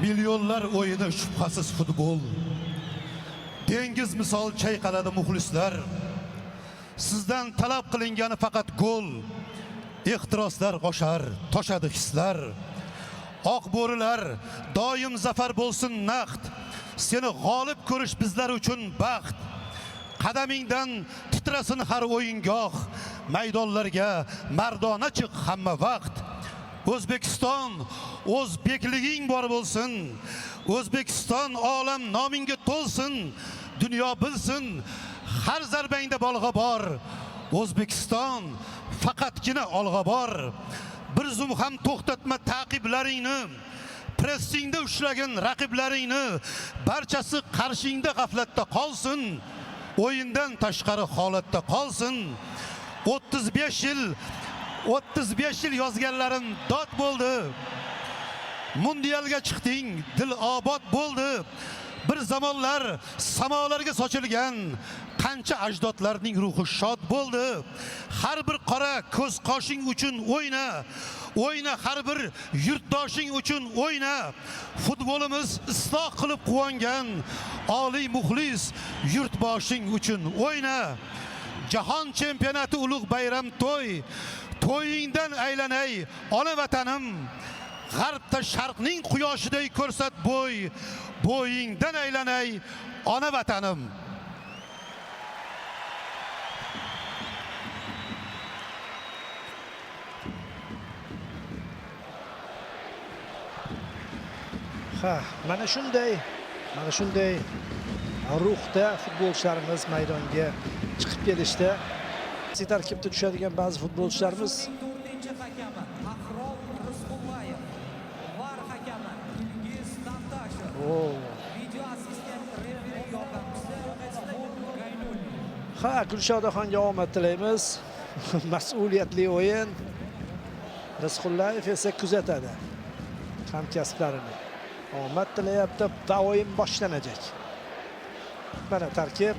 Milyonlar o'yini shubhasiz futbol. Dengiz misol chayqaladi muxlislar. Sizdan talab qilingani faqat gol. Ehtiroslar qo'shar, toshadi hislar. Oq bo'rilar doim zafar bo'lsin naqd. Seni g'olib ko'rish bizlar uchun baxt. Qadamingdan titrasin har o'yingoh. Maydonlarga mardona chiq hamma vaqt. O'zbekiston o'zbekliging bor bo'lsin. O'zbekiston olam nomingga to'lsin. Dunyo bilsin har zarbangda bolg'a bor. O'zbekiston faqatgina olg'a bor. Bir zum ham to'xtatma ta'qiblaringni. Pressingda ushlagin raqiblaringni. Barchasi qarshingda g'aflatda qolsin. O'yindan tashqari holatda qolsin. 35 yil yozganlarim dod bo'ldi. Mundialga chiqding, dil obod bo'ldi. Bir zamonlar samolarga sochilgan qancha ajdodlarning ruhi shod bo'ldi. Har bir qora ko'z qoshing uchun o'yna. O'yna har bir yurtdoshing uchun o'yna. Futbolimiz isloh qilib quvongan oliy muxlis yurtboshing uchun o'yna. Jahon chempionati ulug' bayram to'y. To'yingdan aylanay ona vatanim. G'arbda sharqning quyoshiday ko'rsat bo'y. Bo'yingdan aylanay ona vatanim. Mana shunday ruhda futbolchilarimiz maydonga chiqib kelishdi. Tarkibda tushadigan ba'zi futbolchilarimiz Gulshodaxonga omad tilaymiz. Mas'uliyatli o'yin. Rizqullayev esa kuzatadi hamkasblarini. Omad tilayapti va o'yin boshlanajak. Mana tarkib.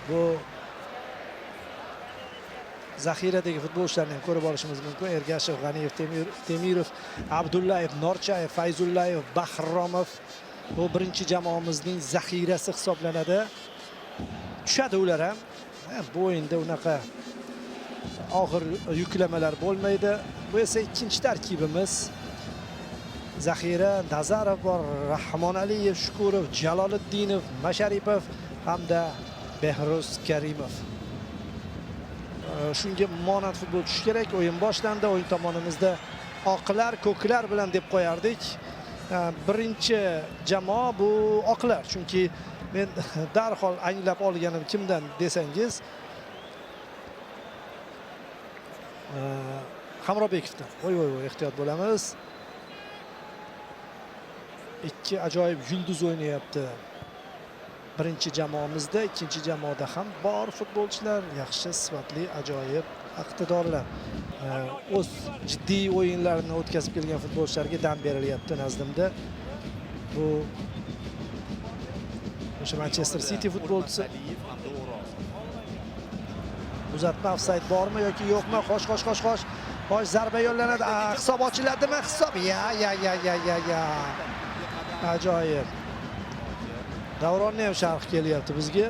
Bu zaxiradagi futbolchilarni ko'rib olishimiz mumkin. Ergashev, G'aniyev, Temirov, Abdullayev, Norchayev, Fayzullayev, Bahromov bu birinchi jamoamizning zaxirasi hisoblanadi. Tushadi ular ham. Bu o'yinda unaqa og'ir yuklamalar bo'lmaydi. Bu esa ikkinchi tarkibimiz. Zaxira Nazarov bor, Rahmonaliyev, Shukurov, Jaloliddinov, Masharipov hamda Behruz Karimov. Shunga monand futbol tush kerak. O'yin boshlandi. O'yin tomonimizda oqlar, ko'klar bilan deb qo'yardik. Birinchi jamoa bu oqlar. Chunki men darhol anglab olganim kimdan desangiz, Hamrobekovdan. Voy, ehtiyot bo'lamiz. Ikki ajoyib yulduz o'ynayapti. Birinchi jamoamizda, ikkinchi jamoada ham bor futbolchilar, yaxshi, sifatli, ajoyib, iqtidorlar. O'z jiddiy o'yinlarini o'tkazib kelgan futbolchilarga dam berilyapti nazdimda. Bu o'sha Manchester City futbolchisi. Uzatma, ofsayd bormi yoki yo'qmi? Xo'sh, zarba yo'llanadi. Hisob ochiladimi? Hisob. Ya. Ajoyib. Davronni ham sharh kelyapti bizga.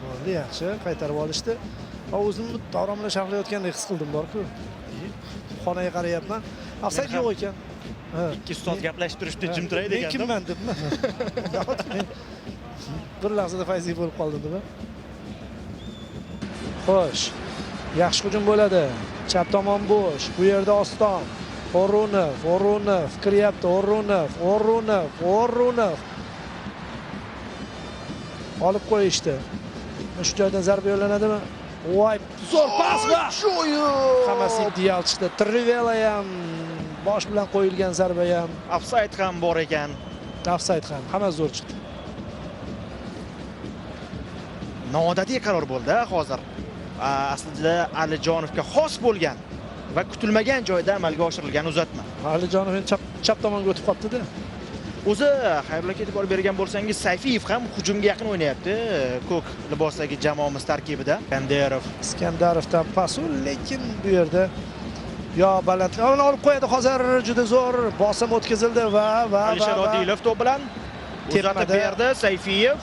Bo'ldi, yaxshi, qaytarib olishdi. O'zimni Davron bilan sharhlayotgandek his qildim bor-ku. Xonaga qarayapman. Ofsayd yo'q ekan. Ikki ustoz gaplashib turishdi, jim turay degandim. Men kimman debmi? Bir lahzada fayziy bo'lib qoldim deb. Xo'sh. Yaxshi hujum bo'ladi. Chap tomon bo'sh. Bu yerda Oston. O'runov kiryapti. O'runov. Olib qo'yishdi. Shu joydan zarba yo'llanadimi? Voy, zo'r pas va hammasi ideal chiqdi. Trivela ham bosh bilan qo'yilgan zarba ham, Ofsayd ham bor ekan. Ofsayd ham, hamma zo'r chiqdi. Noodatiy qaror bo'ldi hozir. Aslida Alijonovga xos bo'lgan va kutilmagan joyda amalga oshirilgan uzatma. Alijonov chap tomonga o'tib qoldi-da. O'zi xayrli e'tibor bergan bo'lsangiz, Sayfiyev ham hujumga yaqin o'ynayapti. Ko'k libosdagi jamoamiz tarkibida. Iskandarovdan pasu, lekin bu yerda Yo, balandlik. Uni olib qo'yadi hozir, juda zo'r bosim o'tkazildi va Alisher Odilov to'p bilan uzatib berdi. Sayfiyev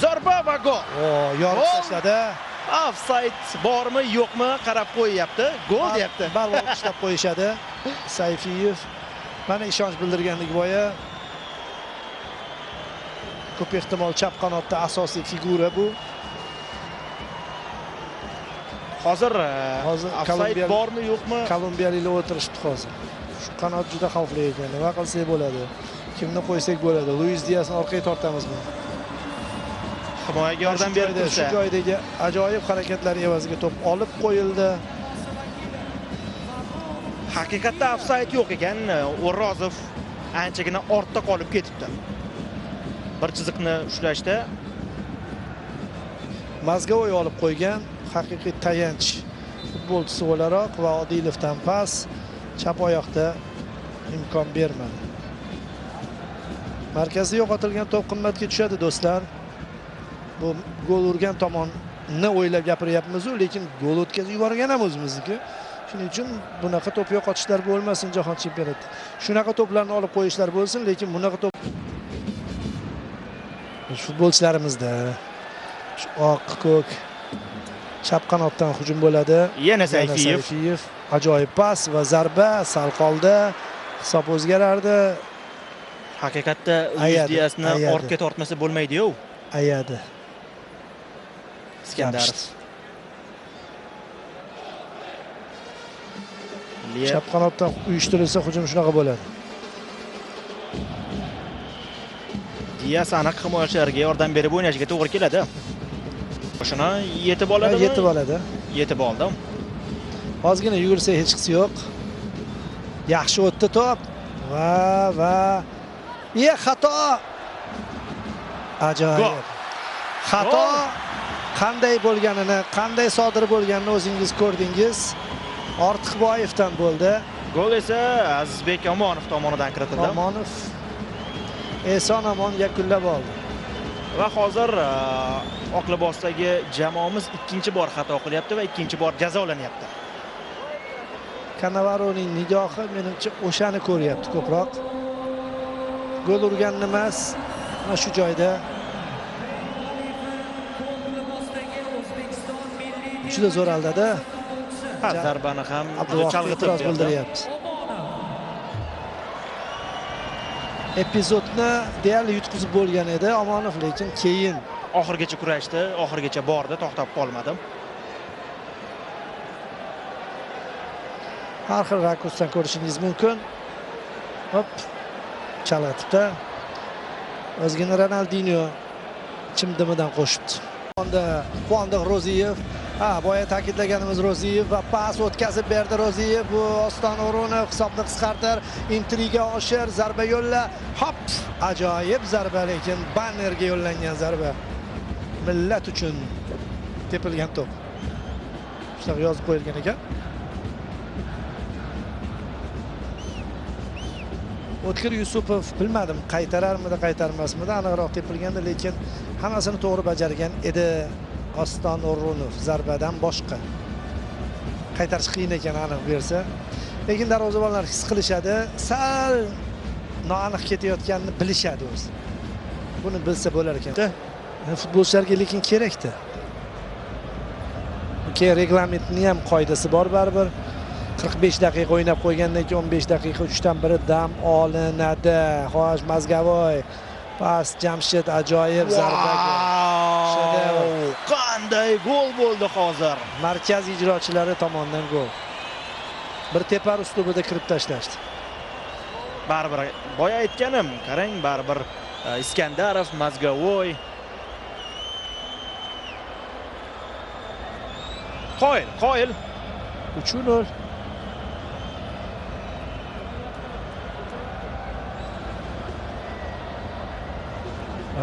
zarba va gol. Yorib tashladi. Offside bormi, yo'qmi qarab qo'yyapti. Gol deyapti. Balvoq ishlab qo'yishadi. Sayfiyev mana ishonch bildirganlik boya. Ko'p ehtimol chap qanotda asosiy figura bu. Hozir offside bormi, yo'qmi? Kolumbiyaliklar o'tirishdi hozir. Shu qanot juda xavfli ekan. Nima qilsak bo'ladi? Kimni qo'ysak bo'ladi? Luis Diasni orqaga tortamizmi? Himoyaga yordam berdi. Shu joydagi ajoyib harakatlar evaziga to'p olib qo'yildi. Haqiqatda offside yo'q ekan. O'rozov anchagina ortda qolib ketibdi. Bir chiziqni ushlashda Mazgavoy olib qo'ygan haqiqiy tayanch futbolchisi o'laroq va Odilovdan pas chap oyoqda imkon bermadi. Markazda yo'qotilgan to'p qimmatga tushadi do'stlar. Bu gol urgan tomonni o'ylab gapiryapmiz-ku, lekin gol o'tkazib yuborgan ham o'zimizniki. Shuning uchun bunaqa to'p yo'qotishlar bo'lmasin jahon chempionatida. Shunaqa to'plarni olib qo'yishlar bo'lsin, lekin bunaqa to'p futbolchilarimizda shu oq, ko'k chap qanotdan hujum bo'ladi. Yana Sayfiyev. Ajoyib pas va zarba sal qoldi. Hisob o'zgarardi. Haqiqatda Luis Diasni ortga tortmasa bo'lmaydi-ku. Ayadi. Iskandarov. Chap qanotdan uyushtirilsa hujum shunaqa bo'ladi. Dias aniq himoyachilarga yordam berib o'ynashiga to'g'ri keladi. Shuni yetib oladimi? Yetib oladi. Yetib oldim. Ozgina yugursa hech qisi yo'q. Yaxshi o'tdi to'p. Va xato. Ajoyib. Xato qanday bo'lganini, qanday sodir bo'lganini o'zingiz ko'rdingiz. Ortiqboyevdan bo'ldi. Gol esa Azizbek Omonov tomonidan kiritildi. Omonov eson-omon yakunlab oldi. Va hozir oq libosdagi jamoamiz ikkinchi bor xato qilyapti va ikkinchi bor jazolanyapti. Cannavaroning nigohi menimcha o'shani ko'ryapti ko'proq. Gol urganni emas, mana shu joyda juda zo'r aldadi. Zarbani ham chalg'itib bildiryapti. Epizodni deyarli yutqizib bo'lgan edi Omonov, lekin keyin oxirgacha kurashdi, oxirgacha bordi, to'xtab qolmadi. Har xil rakursdan ko'rishingiz mumkin. Hop, chalg'itibdi. O'zgina Ronaldinho chimdimidan qo'shibdi. Quvondiq Ro'ziyev. Boya ta'kidlaganimiz Ro'ziyev va pas o'tkazib berdi Ro'ziyev. Bu Oston O'runov hisobni qisqartir, intriga oshir, zarba yo'lla. Hop! Ajoyib zarba, lekin bannerga yo'llangan zarba. Millat uchun tepilgan to'p. Shunaqa yozib qo'yilgan ekan. O'tkir Yusupov bilmadim qaytararmidi, qaytarmasmidi, aniqroq tepilgandi, lekin hammasini to'g'ri bajargan edi. Oston O'runov zarbadan boshqa qaytarish qiyin ekan aniq bersa, lekin darvozabonlar his qilishadi, sal noaniq ketayotganini bilishadi o'zi. Buni bilsa bo'lar ekan. Futbolchilarga lekin kerakda. Keyin reglamentning ham qoidasi bor baribir. 45 daqiqa o'ynab qo'ygandan keyin 15 daqiqa 3dan biri dam olinadi. Xo'sh, Mazgavoy pas Jamshid ajoyib zarba. Qanday gol bo'ldi hozir. Markaz ijrochilari tomonidan gol. Bir tepar uslubida kirib tashlashdi. Baribir boya aytganim, qarang, baribir Iskandarov, Mazgavoy. Qoyil. 3-0.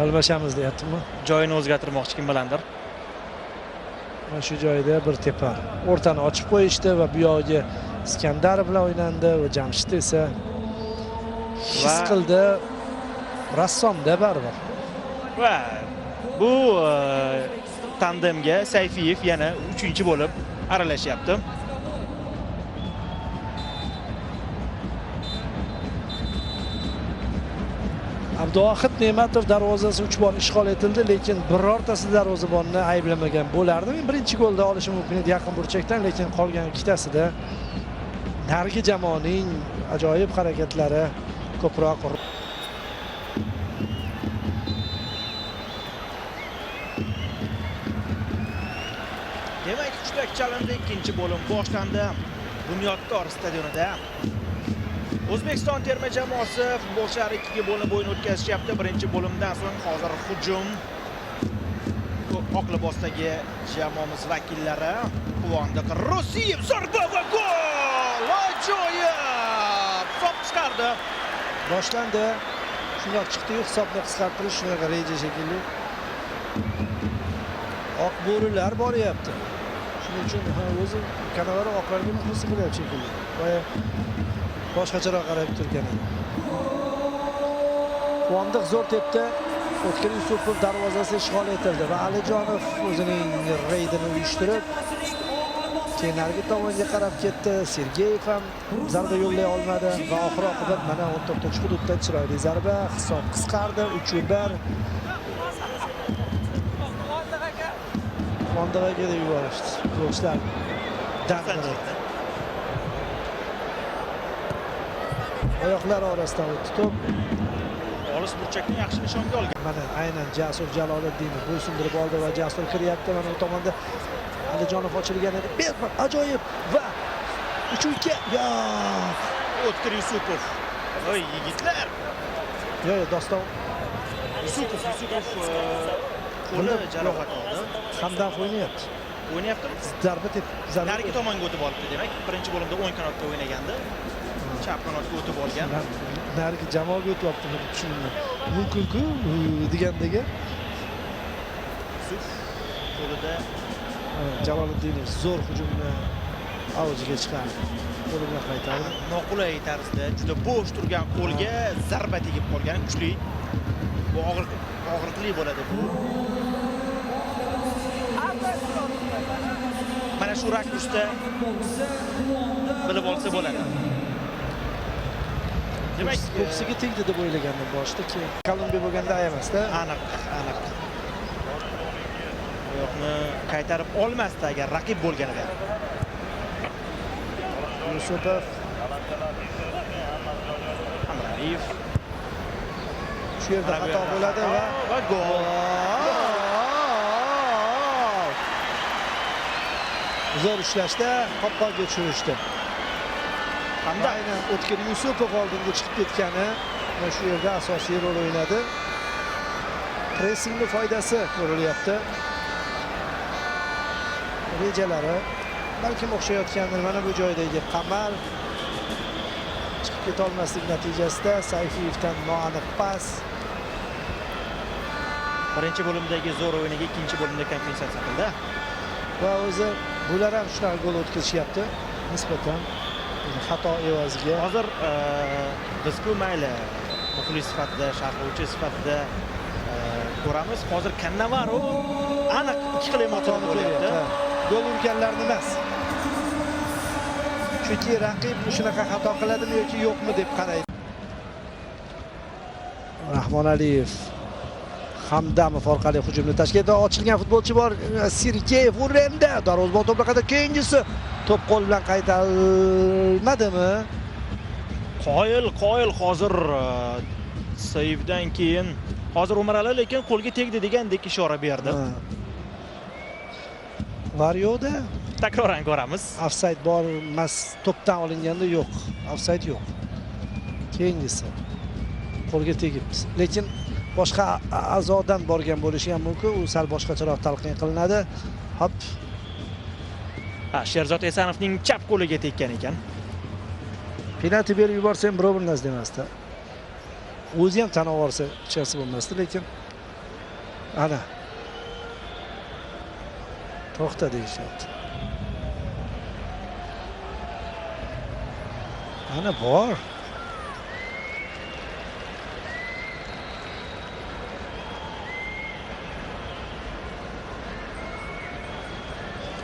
Almashamiz deyaptimi? Joyini o'zgartirmoqchi kim bilandir. Mana shu joyda bir tepar. O'rtani ochib qo'yishdi va bu yoqqa Iskandarov bilan o'ynandi va Jamshid esa his qildi. Rassomda baribir. Va bu tandemga Sayfiyev yana 3-chi bo'lib aralashyapti. Abduvohid Ne'matov darvozasi 3 bor ishg'ol etildi, lekin birortasi darvozabonni ayblamagan bo'lardi. Men birinchi golda olishim mumkin edi yaqin burchakdan, lekin qolgan ikkitasida narigi jamoaning ajoyib harakatlari ko'proq. Demak, hushtak chalindi, ikkinchi bo'lim boshlandi. Bunyodkor stadionida O'zbekiston terma jamoasi futbolchilari ikkiga bo'linib o'yin o'tkazishyapti. Birinchi bo'limdan so'ng hozir hujum. Oq libosdagi jamoamiz vakillari Quvondiq Ro'ziyev zarba va gol! Ajoyib! Hisob chiqardi. Boshlandi. Shundoq chiqdi-yu, hisobni qisqartirish shunaqa reja shekilli. Oq bo'rilar boryapti. Shuning uchun o'zi kanavar oqlarga muxlis bo'lyapti shekilli. Boshqacharoq qarab turgan edi. Quvondiq zo'r tepdi. O'tkir Yusupov darvozasi ishg'ol etildi va Alijonov o'zining reydini uyushtirib keyin narigi tomonga qarab ketdi. Sergeyev ham zarba yo'llay olmadi va oxir oqibat mana 14 hududdan chiroyli zarba, hisob qisqardi. 3-1. Quvondiq aka deb yuborishdi. Yo'qlar dardi. Oyoqlar orasidan o'tdi to'p. Olis burchakni yaxshi nishonga olgan. Mana aynan Jasur Jaloliddinov bo'ysundirib oldi va Jasur kiryapti. Mana bu tomonda Alijonov ochilgan edi. Berman ajoyib va 3-2. Yo! O'tkir Yusupov. Voy yigitlar. Yo, Doston Yusupov qo'li jarohat oldi. Hamdan o'ynayapti. O'ynayaptimi? Zarba tep, zarba. Narigi tomonga o'tib olibdi demak. Birinchi bo'limda o'ng kanatda o'ynagandi. Chap kanatga o'tib olgan. Narigi jamoaga o'tyapti deb tushundim. Mumkin-ku degandagi. Yusuf qo'lida Jaloliddinov zo'r hujumni avjiga chiqardi. Qo'li bilan qaytardi. Noqulay tarzda juda bo'sh turgan qo'lga zarba tegib qolgan, kuchli. Bu og'riqli bo'ladi bu. Mana shu rakursda bilib olsa bo'ladi. Demak, ko'ksiga tegdi deb o'ylagandim boshda, keyin Kolumbiya bo'lganda ayamasda. Aniq. Oyoqni qaytarib olmasdi agar raqib bo'lganida. Yusupov, Amrayev shu yerda xato bo'ladi va gol. Zo'r ishlashda qopqonga tushirishdi. Hamda aynan O'tkir Yusupov oldinga chiqib ketgani va shu yerda asosiy rol o'ynadi. Pressingning foydasi ko'rilyapti. Rejalari balkim o'xshayotgandir. Mana bu joydagi qamal chiqib keta olmaslik natijasida Sayfiyevdan noaniq pas. Birinchi bo'limdagi zo'r o'yiniga ikkinchi bo'limda kompensatsiya qildi. Va o'zi bular ham shunaqa gol o'tkazishyapti nisbatan xato evaziga. Hozir biz-ku mayli muxlis sifatida, sharhlovchi sifatida ko'ramiz. Hozir Cannavaro aniq ikki xil emotini bo'lyapti. Gol urganlarni emas. Chunki raqib shunaqa xato qiladimi yoki yo'qmi deb qaraydi. Rahmonaliyev Hamdamov orqali hujumni tashkil etdi. Ochilgan futbolchi bor. Sergeyev o'rinda darvozabon to'plaqada keyingisi to'p qo'l bilan qaytarilmadimi? Qoyil hozir savedan keyin hozir Umarali lekin qo'lga tegdi degandek ishora berdi. Varyoda takroran ko'ramiz. Offside bor emas, to'pdan olinganda yo'q. Offside yo'q. Keyingisi qo'lga tegibdi. Lekin boshqa a'zodan borgan bo'lishi ham mumkin. U sal boshqacharoq talqin qilinadi. Hop. Sherzod Esanovning chap qo'liga tekkan ekan. Penalti berib yuborsa ham birov bir narsa demasdi. O'zi ham tan olsa hech bo'lmasdi, lekin ana to'xta deyishyapti. Ana bor.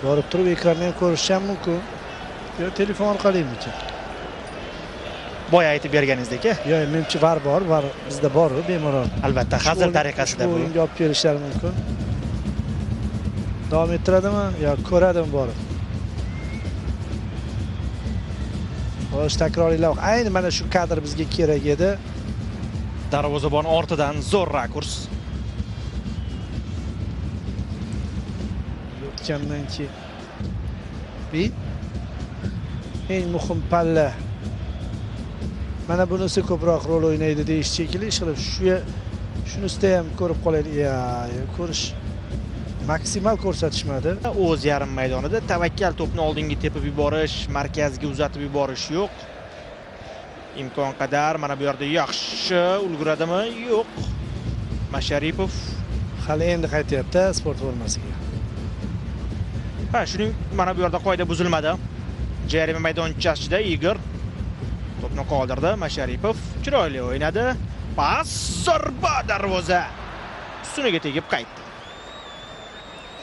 Borib turib ekranni ham ko'rish ham mumkin. Yo telefon orqalimikan. boya aytib berganingizdek. Yo'q, menimcha var bizda bor, bemalol. Albatta, hazil tariqasida bu. O'yinga olib kelishlari mumkin. Davom ettiradimi yo ko'radimi borib? Xo'sh, takrorlaylik. Ayni mana shu kadr bizga kerak edi. Darvozabon ortidan zo'r rakurs. O'tgandan keyin eng muhim palla. Mana bunisi ko'proq rol o'ynaydi deyish shekilli, ishqilib shunisi ham ko'rib qolaylik. Ko'rish maksimal ko'rsatishmadi. O'z yarim maydonida tavakkal to'pni oldinga tepib yuborish, markazga uzatib yuborish yo'q. Imkon qadar mana bu yerda yaxshi ulguradimi? Yo'q. Masharipov Hali endi qaytyapti sport formasiga. Shuning mana bu yerda qoida buzilmadi. Jarima maydonchasida Igor to'pni qoldirdi. Masharipov chiroyli o'ynadi. Pas zarba darvoza. Ustuniga tegib qaytdi.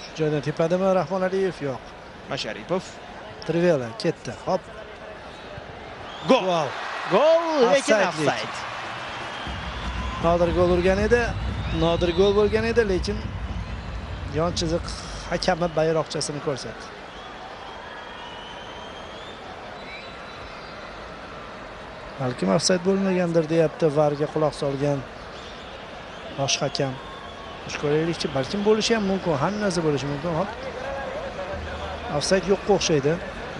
Shu joydan tepadimi Rahmon Aliyev? Yo'q. Masharipov Trivela ketdi. Hop. gol. Gol, lekin Offside. offside. Nodir gol urgan edi. Nodir gol bo'lgan edi, lekin yon chiziq hakami bayroqchasini ko'rsatdi. Balkim offside bo'lmagandir deyapti VARga quloq solgan bosh hakam. Ko'raylikchi, balkim bo'lishi ham mumkin, hamma narsa bo'lishi mumkin. Hop. Offside yo'qqa o'xshaydi.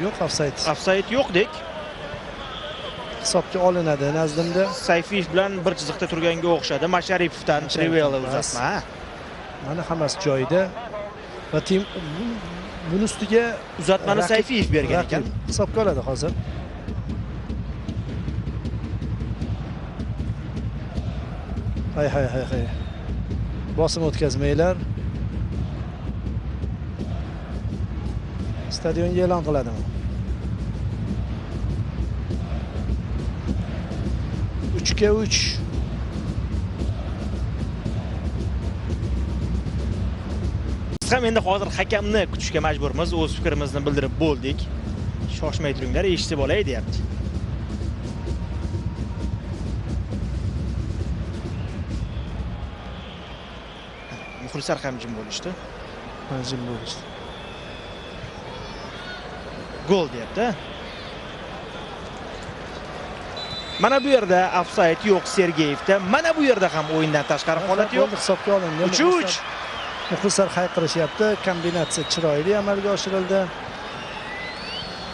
Yo'q offside. Offside yo'qdek. Hisobga olinadi nazdimda. Sayfiyev bilan bir chiziqda turganga o'xshadi. Masharipovdan Trivela uzatma. Mana hammasi joyida. Va tim buni ustiga Uzatmani Sayfiyev bergan ekan. Hisobga oladi hozir. Hay. Bosim o'tkazmanglar. Stadionga e'lon qiladimi? 3-3. Biz ham endi hozir hakamni kutishga majburmiz. O'z fikrimizni bildirib bo'ldik. Shoshmay turinglar, eshitib olay deyapti. Muxlislar ham jim bo'lishdi. Jim bo'lishdi. Gol deyapti. Mana bu yerda offside yo'q Sergeyevda. Mana bu yerda ham o'yindan tashqari holat yo'q. Hisobga olindi. 3-3. Muxlislar hayqirishyapti. Kombinatsiya chiroyli amalga oshirildi.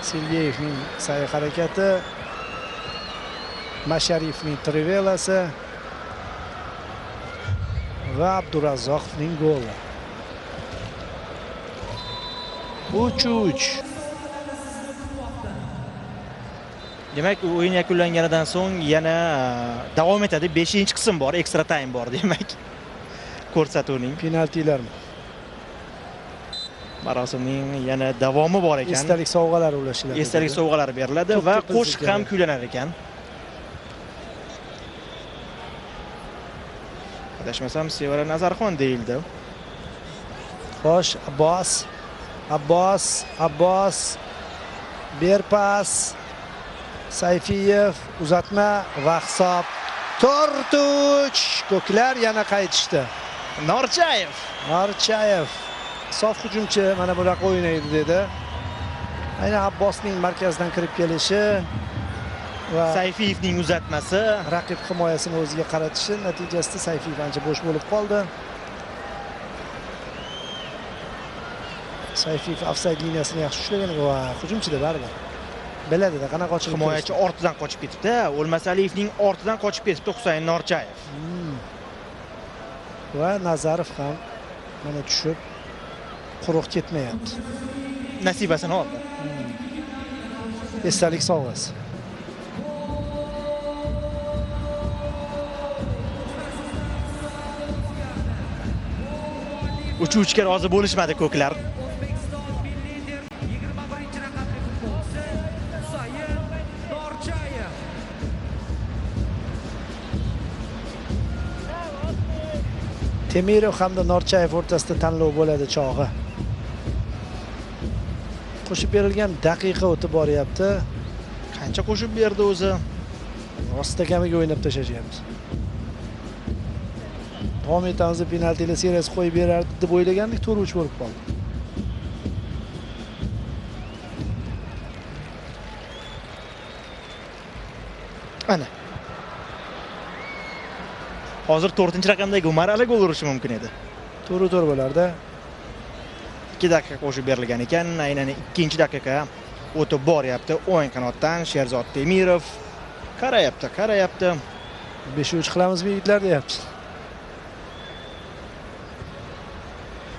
Sergeyevning sa'y harakati, Masharipovning trivelasi va Abdurazzoqovning goli. 3-3. Demak, o'yin yakunlanganidan so'ng yana davom etadi. 5-qism bor, extra time bor demak. Ko'rsatuvning Penaltilar. marosimning yana davomi bor ekan. Esdalik sovg'alar ulashiladi. Esdalik sovg'alar beriladi va qo'shiq ham kuylanar ekan. Adashmasam Sevara Nazarxon deyildi. Xo'sh, Abbos. Berpas. Sayfiyev uzatma va hisob 4-3. Ko'klar yana qaytishdi. Norchayev sof hujumchi mana bunaqa o'ynaydi dedi. Aynan Abbosning markazdan kirib kelishi va Sayfiyevning uzatmasi raqib himoyasini o'ziga qaratishi natijasida Sayfiyev ancha bo'sh bo'lib qoldi. Sayfiyev offside liniyasini yaxshi ushlagan va hujumchida baribir biladi-da qanaqa ochilib himoyachi ortidan qochib ketibdi. O'lmasaliyevning ortidan qochib ketibdi Husayn Norchayev. Va Nazarov ham mana tushib quruq ketmayapti. Nasibasini oldi. Esdalik sovg'asi. Uchuvchiga rozi bo'lishmadi ko'klar. Temirov hamda Norchayev o'rtasida tanlov bo'ladi chog'i. Qo'shib berilgan daqiqa o'tib boryapti. Qancha qo'shib berdi o'zi? rosta kamiga o'ynab tashlayapmiz. Davom etamiz, penaltilar seriyasi qo'yib berardi deb o'ylagandik, 4-3 bo'lib qoldi. Ana. Hozir 4-raqamdagi Umarali gol urishi mumkin edi. 4-4 bo'lardi. 2 daqiqa qo'shib berilgan ekan, aynan 2-daqiqa o'tib boryapti. O'yin qanotdan Sherzod Temirov qarayapti. 5-3 qilamizmi yigitlar deyapti.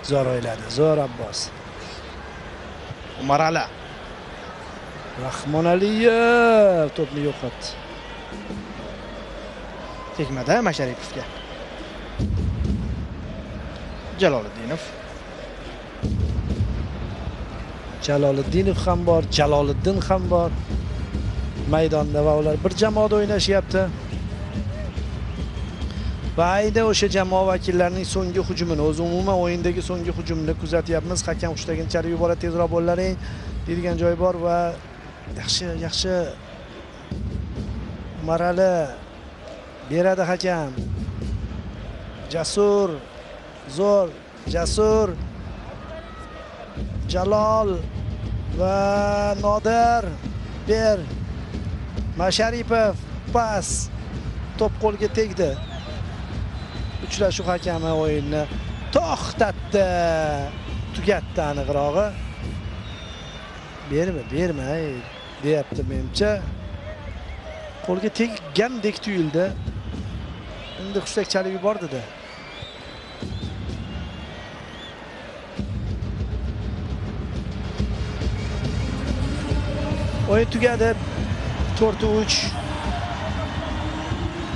Zo'r o'yladi, zo'r Abbos. Umarali Rahmonaliyev to'pni yo'qotdi. tegmada Masharipovga. Jaloliddinov. Jaloliddinov ham bor, Jaloliddin ham bor. Maydonda va ular bir jamoada o'ynashyapti. Va ayda o'sha jamoa vakillarining so'nggi hujumini, o'zi umuman o'yindagi so'nggi hujumni kuzatyapmiz. Hakam hushtaginchalik yuboradi, tezroq bo'llaring deydigan joy bor va yaxshi Marali beradi hakam. Jasur, zo'r, Jasur, Jalol va Nodir ber. Masharipov pas. To'p qo'lga tegdi. Uchrashuv hakami o'yinni to'xtatdi. Tugatdi aniqrog'i. Berma deyapti menimcha. Qo'lga teggandek tuyuldi. Endi hushtak chalib yubordi-da. O'yin tugadi. 4-3.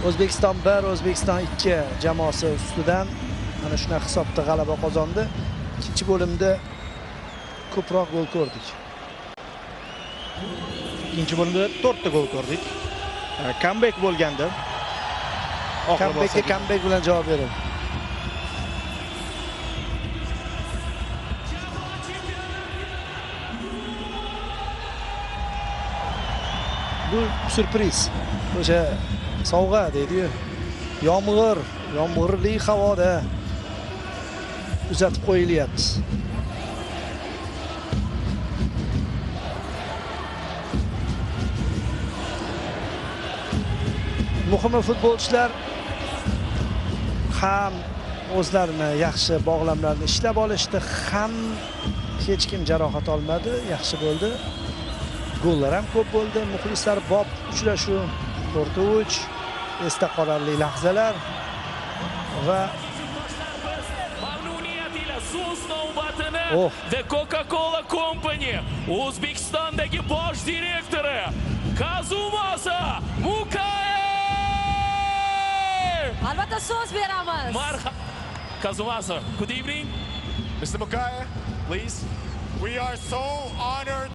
O'zbekiston 1, O'zbekiston 2 jamoasi ustidan mana shunday hisobda g'alaba qozondi. Ikkinchi bo'limda ko'proq gol ko'rdik. Ikkinchi bo'limda 4 ta gol ko'rdik. Comeback bo'lganda. Comeback bilan javob beradi. Bu sürpriz. O'sha sovg'a deydi-yu. Yomg'irli havoda uzatib qo'yilyapti. Muhimi futbolchilar ham o'zlarini yaxshi bog'lamlarni ishlab olishdi, ham hech kim jarohat olmadi, yaxshi bo'ldi. Gollar ham ko'p bo'ldi. Muxlislar bob uchrashuv 4-3 esda qolarli lahzalar va The Coca-Cola Company O'zbekistondagi bosh direktori Kazumasa Mukayev. Albatta so'z beramiz. Kazumasa, good evening. Mr. Mukayev, please. We are so honored